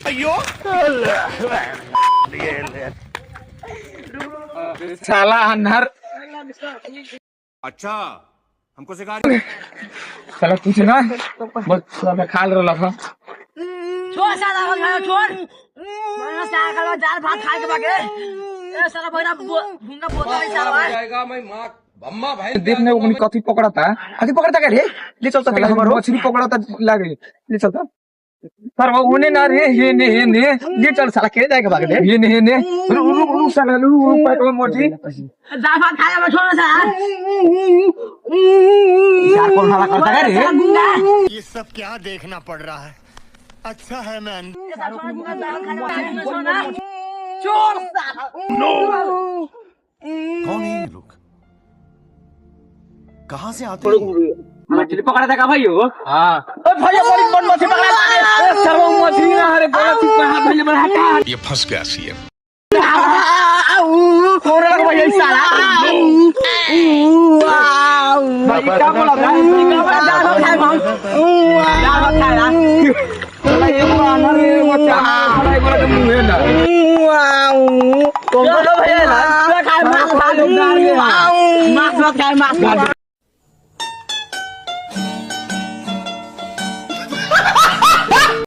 अयो साला अंधार अच्छा हमको सिखा साला कुछ ना बस साला खा रहा था छोड़ साला खाओ छोड़ मैं साला खाओ दाल भात खा के बाके ए साला भैरा भूंगा बोतल है साला जाएगा मैं माँ अम्मा भाई देखने को नहीं कथी पकड़ा था कथी पकड़ा था रे ले चलता था हमारो मछली पकड़ा था लागे ले चलता सर वो होने ना रे ये ने ले चल साला के जाएगा भाग दे ये ने रुक साला लू पैटवा मोटी दाल भात खाया मैं छोड़ साला यार कौन साला करता है रे ये सब क्या देखना पड़ रहा है अच्छा है मैं छोड़ साला कौन है ये लोग कहाँ से आते हैं मछली पकड़ा था का भाई हो हां ओ भैया बड़ी कौन मछली पकड़ा था सर वो मछली ना अरे गलत चीज पे हाथ धइले बड़ा हटा ये फंस गया सीएम छोड़ लग भैया साला भाई क्या बोला था दाल भात खाए हम दाल भात खाया साला ये वाला रे बच्चा साला ये वाला मुंह है ना कौन बोलो भैया ना खाए मांस खा लो मांस खाए मांस